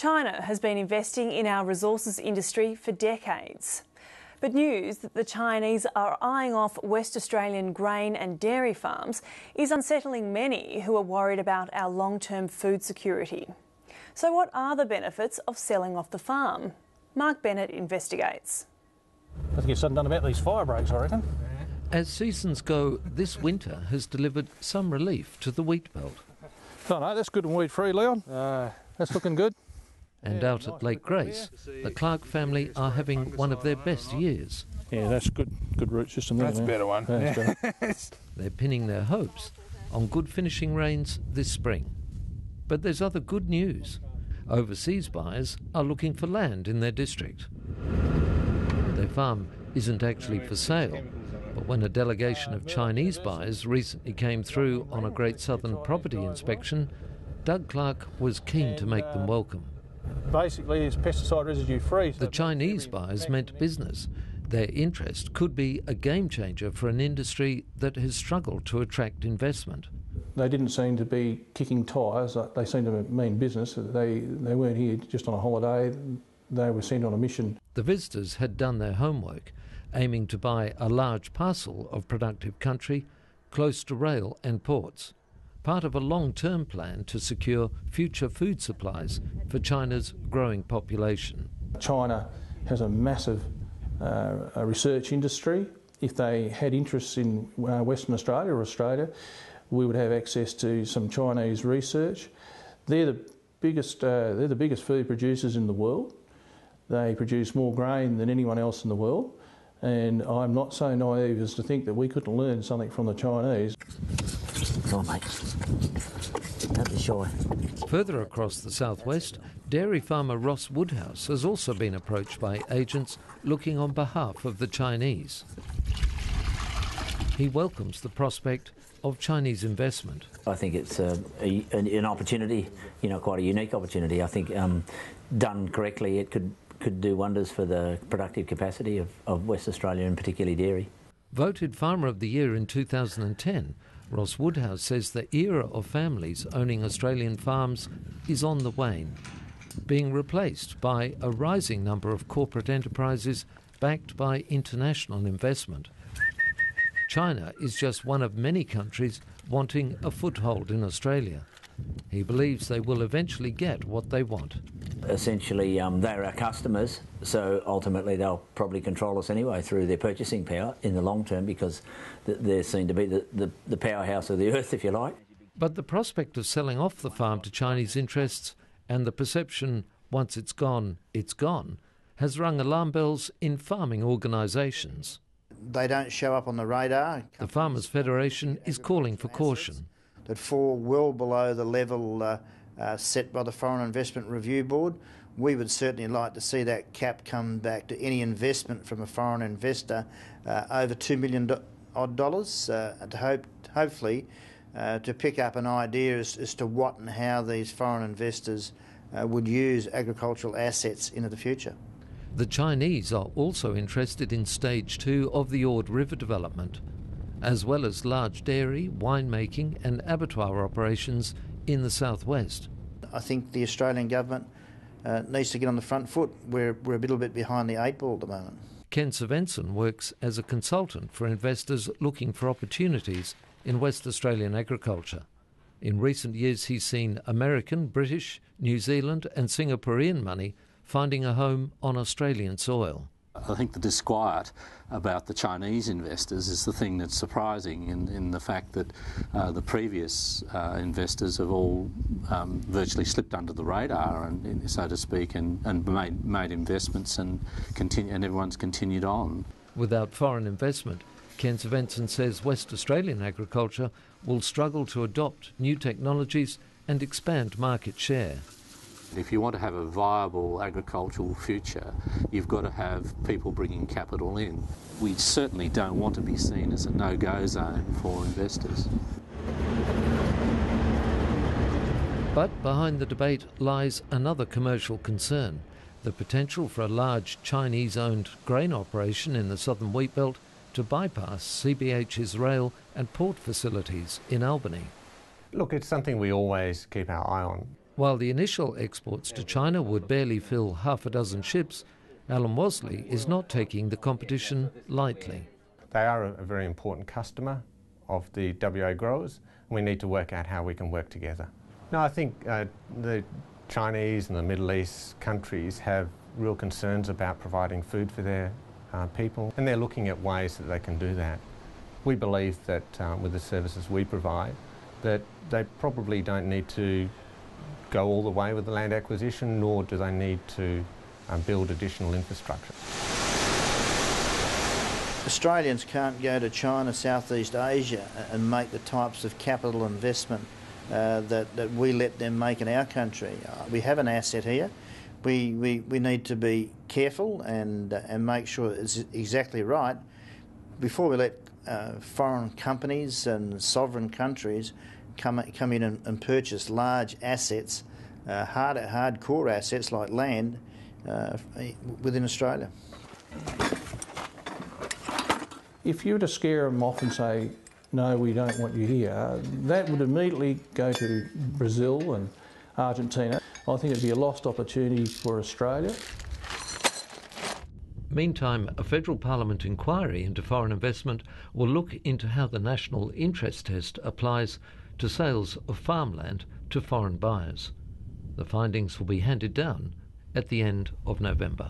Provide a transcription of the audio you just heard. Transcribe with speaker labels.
Speaker 1: China has been investing in our resources industry for decades. But news that the Chinese are eyeing off West Australian grain and dairy farms is unsettling many who are worried about our long-term food security. So what are the benefits of selling off the farm? Mark Bennett investigates.
Speaker 2: Let's get something done about these fire breaks, I reckon.
Speaker 3: As seasons go, this winter has delivered some relief to the wheat belt.
Speaker 2: Oh no, that's good and weed-free, Leon. That's looking good.
Speaker 3: And out at Lake Grace, the Clark family are having one of their best years.
Speaker 2: Yeah, that's good root system there.
Speaker 4: That's a better one.
Speaker 2: Yeah,
Speaker 3: They're pinning their hopes on good finishing rains this spring. But there's other good news. Overseas buyers are looking for land in their district. Their farm isn't actually for sale, but when a delegation of Chinese buyers recently came through on a Great Southern property inspection, Doug Clark was keen to make them welcome.
Speaker 2: Basically, it's pesticide residue free.
Speaker 3: The Chinese buyers meant business. Their interest could be a game changer for an industry that has struggled to attract investment.
Speaker 2: They didn't seem to be kicking tyres. They seemed to mean business. They weren't here just on a holiday. They were sent on a mission.
Speaker 3: The visitors had done their homework, aiming to buy a large parcel of productive country close to rail and ports, part of a long-term plan to secure future food supplies for China's growing population.
Speaker 2: China has a massive research industry. If they had interests in Western Australia or Australia, we would have access to some Chinese research. They're the biggest food producers in the world. They produce more grain than anyone else in the world. And I'm not so naive as to think that we couldn't learn something from the Chinese.
Speaker 5: Come on, mate. Don't be shy.
Speaker 3: Further across the southwest, dairy farmer Ross Woodhouse has also been approached by agents looking on behalf of the Chinese. He welcomes the prospect of Chinese investment.
Speaker 5: I think it's an opportunity, quite a unique opportunity. I think done correctly, it could do wonders for the productive capacity of West Australia and particularly dairy.
Speaker 3: Voted Farmer of the Year in 2010, Ross Woodhouse says the era of families owning Australian farms is on the wane, being replaced by a rising number of corporate enterprises backed by international investment. China is just one of many countries wanting a foothold in Australia. He believes they will eventually get what they want.
Speaker 5: Essentially, they're our customers, so ultimately they'll probably control us anyway through their purchasing power in the long term, because they're seen to be the powerhouse of the earth, if you like.
Speaker 3: But the prospect of selling off the farm to Chinese interests and the perception once it's gone, has rung alarm bells in farming organisations.
Speaker 6: They don't show up on the radar.
Speaker 3: The Farmers Federation is calling for caution.
Speaker 6: That fall well below the level set by the Foreign Investment Review Board. We would certainly like to see that cap come back to any investment from a foreign investor over $2 million to hopefully to pick up an idea as to what and how these foreign investors would use agricultural assets into the future.
Speaker 3: The Chinese are also interested in Stage 2 of the Ord River development, as well as large dairy, winemaking and abattoir operations in the southwest.
Speaker 6: I think the Australian government needs to get on the front foot. We're a little bit behind the eight ball at the moment.
Speaker 3: Ken Svensson works as a consultant for investors looking for opportunities in West Australian agriculture. In recent years he's seen American, British, New Zealand and Singaporean money finding a home on Australian soil.
Speaker 7: I think the disquiet about the Chinese investors is the thing that's surprising in the fact that the previous investors have all virtually slipped under the radar, and so to speak, and made investments and everyone's continued on. Without
Speaker 3: foreign investment, Ken Svensson says West Australian agriculture will struggle to adopt new technologies and expand market share.
Speaker 7: If you want to have a viable agricultural future, you've got to have people bringing capital in. We certainly don't want to be seen as a no-go zone for investors.
Speaker 3: But behind the debate lies another commercial concern, the potential for a large Chinese-owned grain operation in the southern wheatbelt to bypass CBH's rail and port facilities in Albany.
Speaker 8: Look, it's something we always keep our eye on.
Speaker 3: While the initial exports to China would barely fill half a dozen ships, Alan Wasley is not taking the competition lightly.
Speaker 4: They are a very important customer of the WA growers, and we need to work out how we can work together. No, I think the Chinese and the Middle East countries have real concerns about providing food for their people, and they're looking at ways that they can do that. We believe that with the services we provide, that they probably don't need to go all the way with the land acquisition, nor do they need to build additional infrastructure.
Speaker 6: Australians can't go to China, Southeast Asia and make the types of capital investment that we let them make in our country. We have an asset here. We need to be careful and make sure it's exactly right before we let foreign companies and sovereign countries come in and purchase large assets, hardcore assets like land within Australia.
Speaker 2: If you were to scare them off and say, no, we don't want you here, that would immediately go to Brazil and Argentina. I think it'd be a lost opportunity for Australia.
Speaker 3: Meantime, a federal parliament inquiry into foreign investment will look into how the national interest test applies to sales of farmland to foreign buyers. The findings will be handed down at the end of November.